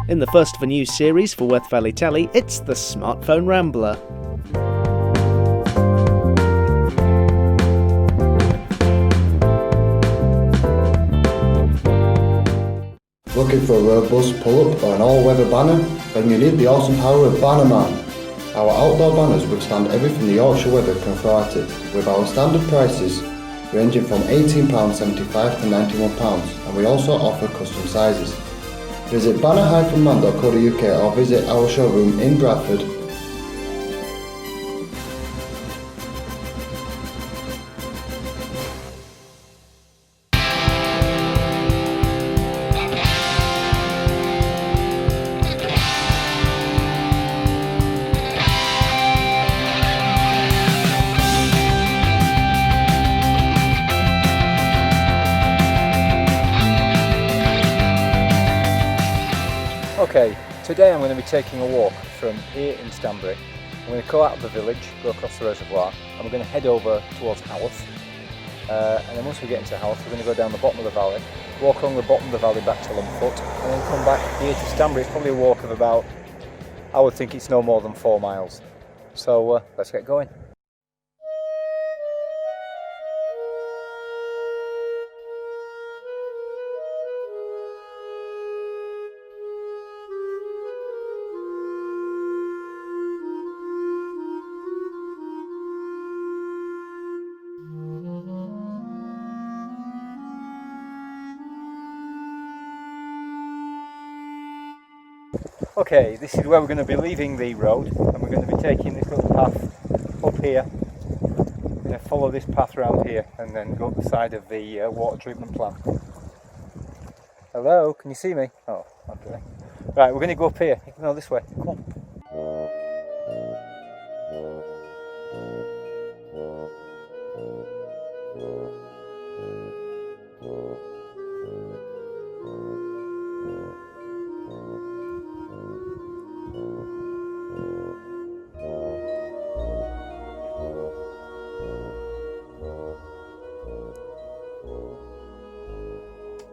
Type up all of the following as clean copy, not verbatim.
In the first of a new series for Worth Valley Telly, it's the Smartphone Rambler. Looking for a robust pull-up or an all-weather banner? Then you need the awesome power of Bannerman. Our outdoor banners withstand everything the Yorkshire weather can throw at it, with our standard prices ranging from £18.75 to £91, and we also offer custom sizes. Visit banner-man.co.uk or visit our showroom in Bradford. Okay, today I'm going to be taking a walk from here in Stanbury. I'm going to go out of the village, go across the reservoir, and we're going to head over towards Haworth. And then once we get into Haworth, we're going to go down the bottom of the valley, walk along the bottom of the valley back to Lumfoot, and then come back here to Stanbury. It's probably a walk of about, I would think it's no more than 4 miles. So let's get going. Okay, this is where we're going to be leaving the road, and we're going to be taking this little path up here. We're going to follow this path around here and then go up the side of the water treatment plant. Hello, can you see me? Oh, okay. Right, we're going to go up here. No, this way. Come on.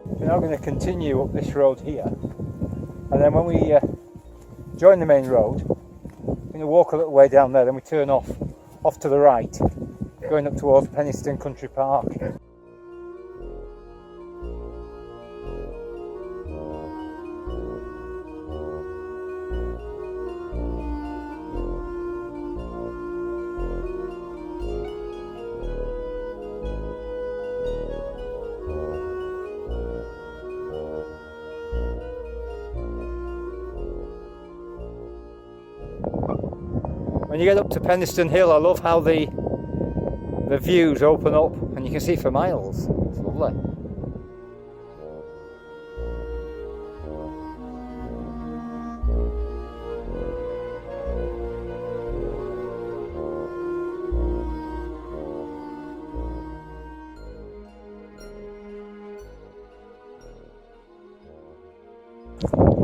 We're now going to continue up this road here, and then when we join the main road, we're going to walk a little way down there, then we turn off to the right, going up towards Penistone Country Park. When you get up to Penistone Hill, I love how the views open up and you can see for miles. It's lovely.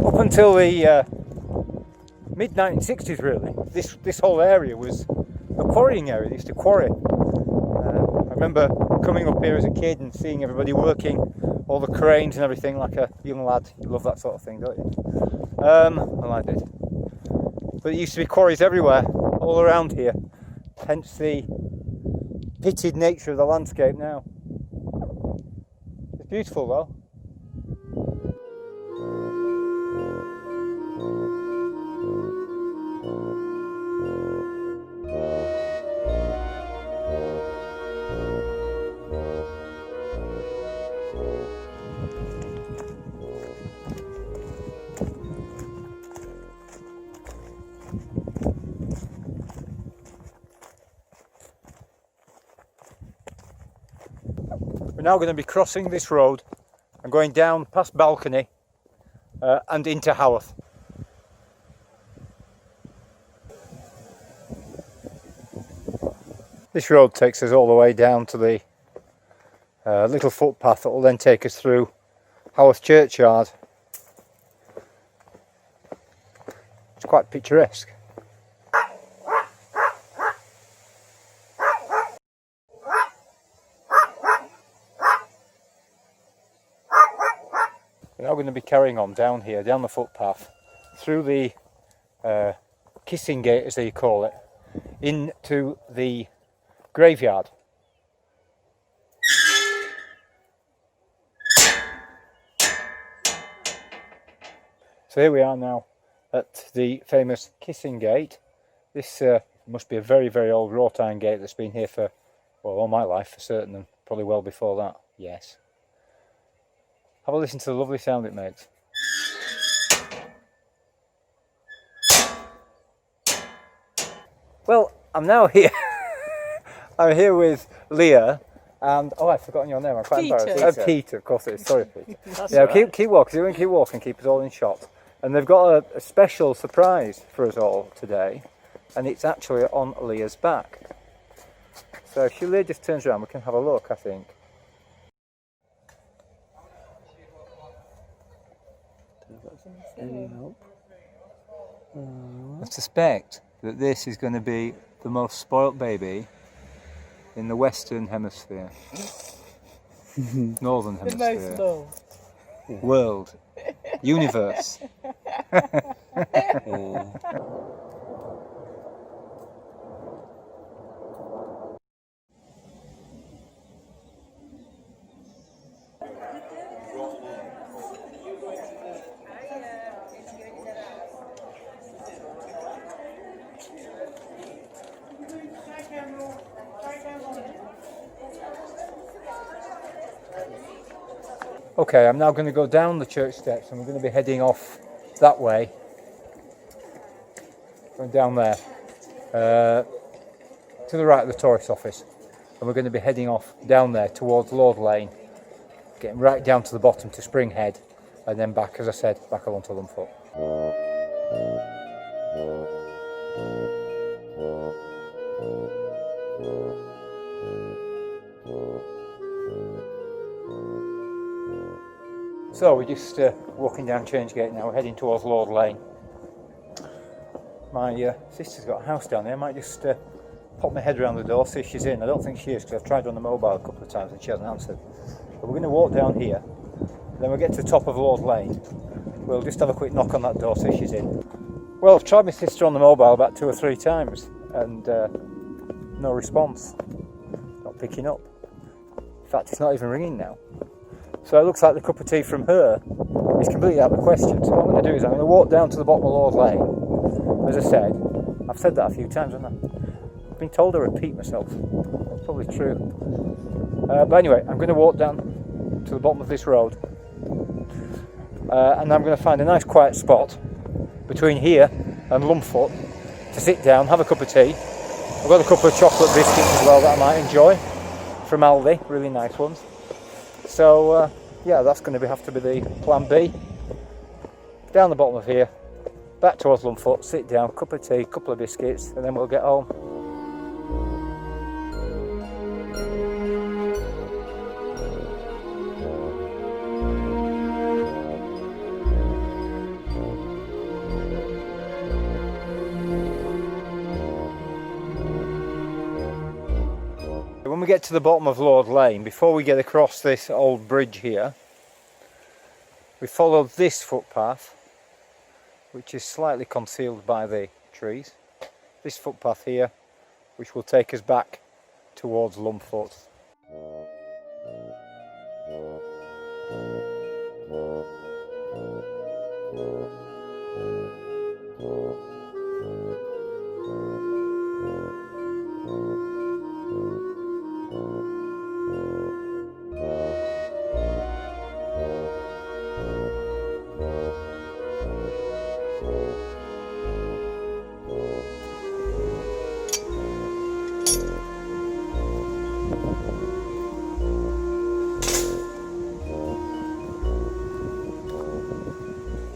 Up until the mid-1960s really, this whole area was a quarrying area. They used to quarry. I remember coming up here as a kid and seeing everybody working, all the cranes and everything, like a young lad. You love that sort of thing, don't you? Well, I did. But it used to be quarries everywhere, all around here, hence the pitted nature of the landscape now. It's beautiful though. We're now going to be crossing this road and going down past Balcony and into Haworth. This road takes us all the way down to the little footpath that will then take us through Haworth Churchyard. It's quite picturesque. We're now going to be carrying on down here, down the footpath, through the kissing gate, as they call it, into the graveyard. So here we are now at the famous kissing gate. This must be a very, very old wrought iron gate that's been here for, well, all my life for certain, and probably well before that, yes. Have a listen to the lovely sound it makes. Well, I'm now here. I'm here with Leah, and oh, I've forgotten your name. I'm quite embarrassed. Peter, of course it is. Sorry, Peter. Yeah, right. keep walking. Keep walking. Keep us all in shot. And they've got a special surprise for us all today, and it's actually on Leah's back. So if Leah just turns around, we can have a look, I think. I suspect that this is going to be the most spoilt baby in the Western Hemisphere. Northern Hemisphere. World. Universe. Okay, I'm now going to go down the church steps and we're going to be heading off that way. Going down there to the right of the tourist office, and we're going to be heading off down there towards Lord Lane, getting right down to the bottom to Spring Head, and then back, as I said, back along to Lumfoot. So we're just walking down Changegate now, we're heading towards Lord Lane. My sister's got a house down there. I might just pop my head around the door, see if she's in. I don't think she is, because I've tried on the mobile a couple of times and she hasn't answered. But we're going to walk down here, then we'll get to the top of Lord Lane. We'll just have a quick knock on that door, see if she's in. Well, I've tried my sister on the mobile about 2 or 3 times, and no response. Not picking up. In fact, it's not even ringing now. So it looks like the cup of tea from her is completely out of the question. So what I'm going to do is I'm going to walk down to the bottom of Lord Lane. As I said, I've said that a few times, haven't I? I've been told to repeat myself. That's probably true. But anyway, I'm going to walk down to the bottom of this road. And I'm going to find a nice quiet spot between here and Lumfoot to sit down, have a cup of tea. I've got a couple of chocolate biscuits as well that I might enjoy from Aldi, really nice ones. So yeah, that's going to have to be the plan B. Down the bottom of here, back towards Lumfoot, sit down, cup of tea, couple of biscuits, and then we'll get home. When we get to the bottom of Lord Lane, before we get across this old bridge here, we follow this footpath, which is slightly concealed by the trees. This footpath here, which will take us back towards Lumfoot.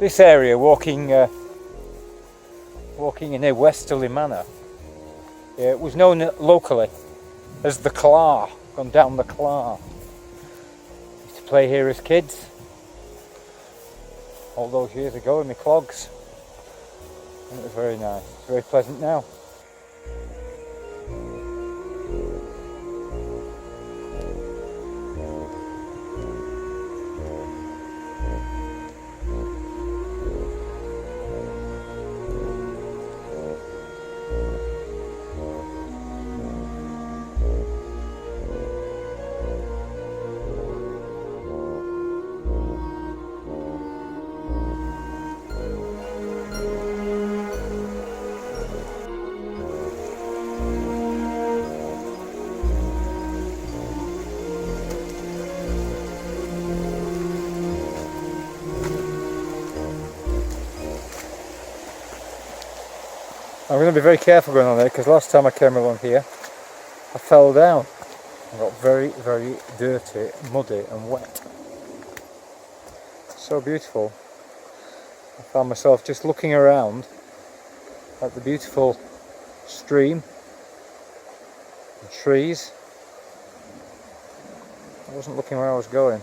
This area, walking in a westerly manner, it was known locally as the Claw, gone down the Claw. Used to play here as kids, all those years ago in my clogs, and it was very nice, very pleasant now. I'm going to be very careful going on there, because last time I came along here I fell down. I got very, very dirty, muddy and wet. So beautiful. I found myself just looking around at the beautiful stream, the trees. I wasn't looking where I was going.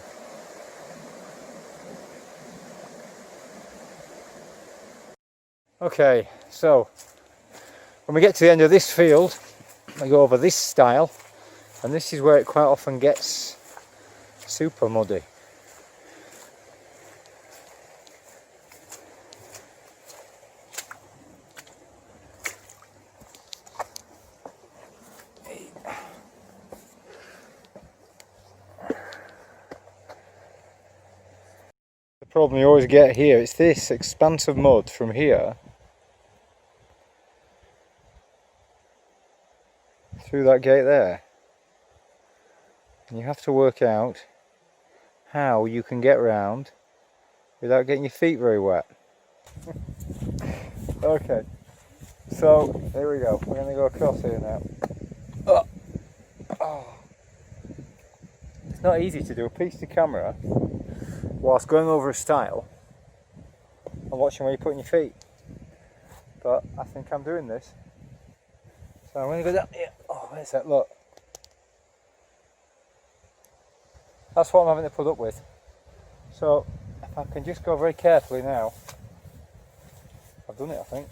Okay, so when we get to the end of this field, we go over this stile, and this is where it quite often gets super muddy. The problem you always get here, it's this expanse of mud from here through that gate there. And you have to work out how you can get round without getting your feet very wet. Okay, so here we go. We're going to go across here now. Oh. It's not easy to do a piece to camera whilst going over a stile and watching where you're putting your feet. But I think I'm doing this. So I'm going to go down here. Oh, where's that? Look. That's what I'm having to put up with. So if I can just go very carefully now. I've done it, I think.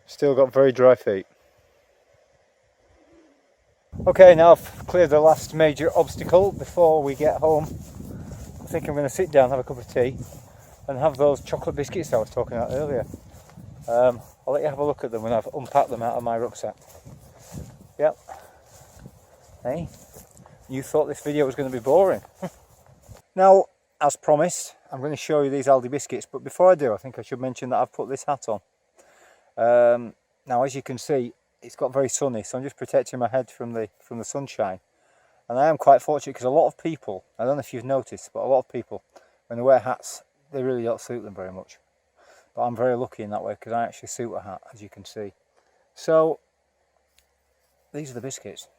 Still got very dry feet. Okay, now I've cleared the last major obstacle before we get home. I think I'm going to sit down, have a cup of tea and have those chocolate biscuits I was talking about earlier. I'll let you have a look at them when I've unpacked them out of my rucksack. Yep. Hey, you thought this video was going to be boring. Now, as promised, I'm going to show you these Aldi biscuits, but before I do, I think I should mention that I've put this hat on. Now, as you can see, it's got very sunny, so I'm just protecting my head from the sunshine. And I am quite fortunate because a lot of people, I don't know if you've noticed, but a lot of people, when they wear hats, they really don't suit them very much. But I'm very lucky in that way because I actually suit a hat, as you can see. So, these are the biscuits.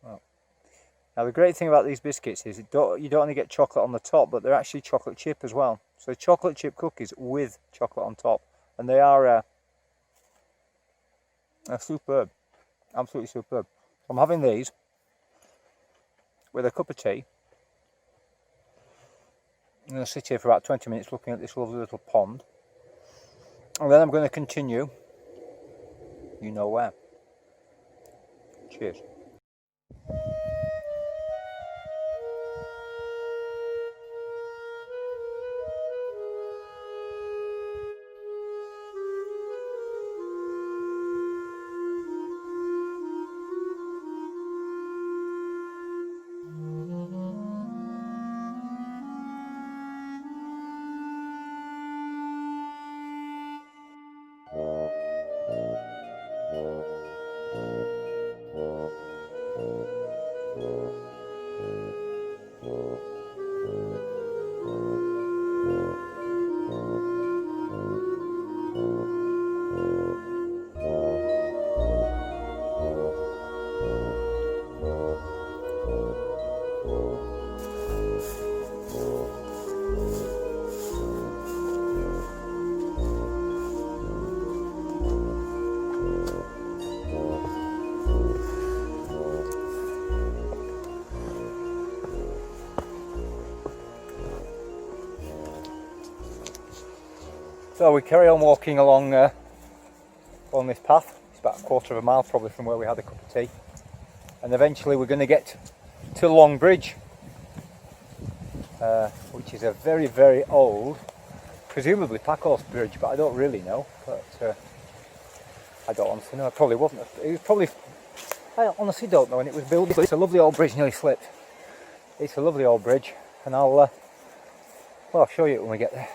Well, now the great thing about these biscuits is you don't only get chocolate on the top, but they're actually chocolate chip as well. So chocolate chip cookies with chocolate on top. And they are superb, absolutely superb. I'm having these with a cup of tea. I'm going to sit here for about 20 minutes looking at this lovely little pond. And then I'm going to continue, you know where. Cheers. So we carry on walking along on this path. It's about a quarter of a mile probably from where we had a cup of tea. And eventually we're going to get to Long Bridge, which is a very, very old, presumably Packhorse Bridge, but I don't really know. But I don't honestly know. It probably wasn't. It was probably, I honestly don't know when it was built. It's a lovely old bridge, nearly slipped. It's a lovely old bridge, and well, I'll show you it when we get there.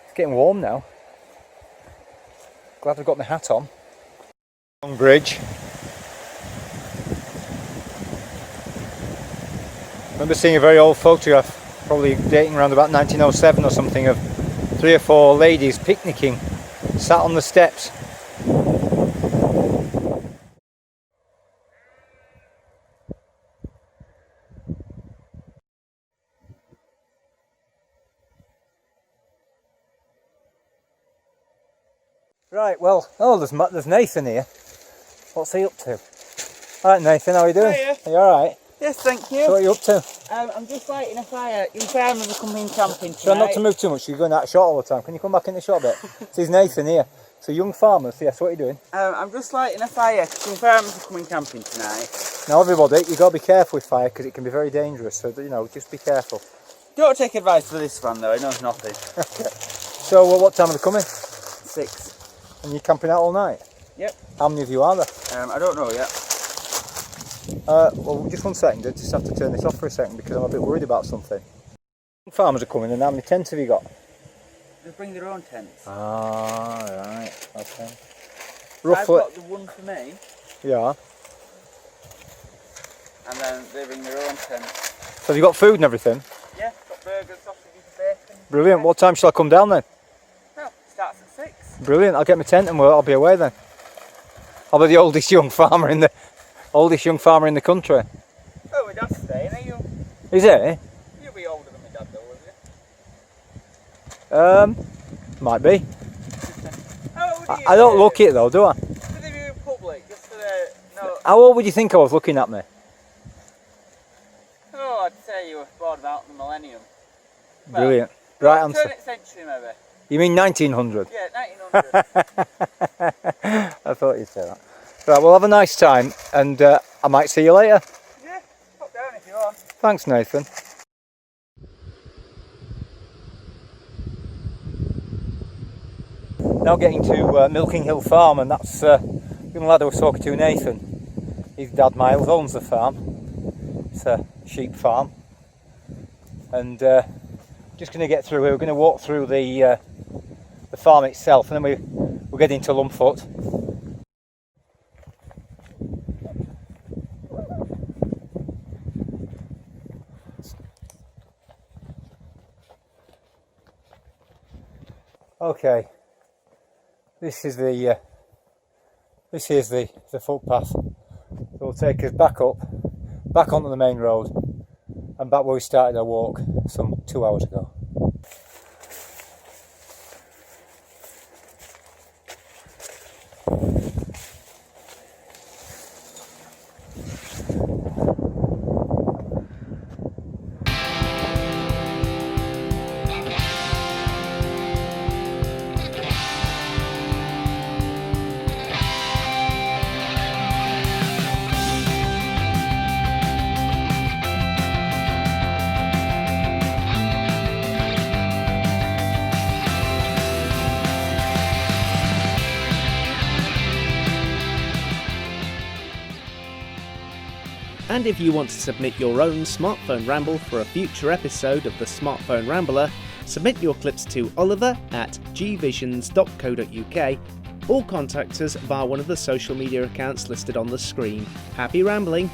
It's getting warm now. Glad I've got my hat on. Long Bridge. I remember seeing a very old photograph, probably dating around about 1907 or something, of 3 or 4 ladies picnicking, sat on the steps. Right, well, oh, there's Nathan here. What's he up to? Alright, Nathan, how are you doing? Hiya. Are you alright? Yes, thank you. So what are you up to? I'm just lighting a fire. Young farmers are coming camping tonight. Try not to move too much, you're going out of shot all the time. Can you come back in the shot a bit? This is Nathan here. So young farmers, yes, what are you doing? I'm just lighting a fire. Young farmers are coming camping tonight. Now everybody, you've got to be careful with fire because it can be very dangerous, so you know, just be careful. Don't take advice for this fan though, it knows nothing. Okay. So what time are they coming? 6. And you're camping out all night? Yep. How many of you are there? I don't know yet. Well, just one second, I just have to turn this off for a second because I'm a bit worried about something. Farmers are coming, and how many tents have you got? They bring their own tents. Ah, right, okay. I've Roughly, got the one for me, yeah. and then they bring their own tent. So have you got food and everything? Yeah, got burgers, sausages, bacon. Brilliant, what time shall I come down then? Well, it starts at 6. Brilliant, I'll get my tent and I'll be away then. I'll be the oldest young farmer in the country. Oh, my dad's staying, are you? Is it? You'll be older than my dad though, will you? Might be. How old are you? I don't look it though, do I? For the viewing public, just for the... No. How old would you think I was looking at me? Oh, I'd say you were born about the millennium. Well, Brilliant. Right answer. Turn it century maybe. You mean 1900? Yeah, 1900. I thought you'd say that. Right, well have a nice time and I might see you later. Yeah, pop down if you want. Thanks Nathan. Now getting to Milking Hill Farm, and that's the young lad I was talking to, Nathan. His dad Miles owns the farm. It's a sheep farm. And just going to get through here. We're going to walk through the farm itself, and then we'll get into Lumfoot. Okay, this is the footpath. So it'll take us back onto the main road, and back where we started our walk some 2 hours ago. And if you want to submit your own smartphone ramble for a future episode of the Smartphone Rambler, submit your clips to oliver@gvisions.co.uk or contact us via one of the social media accounts listed on the screen. Happy rambling!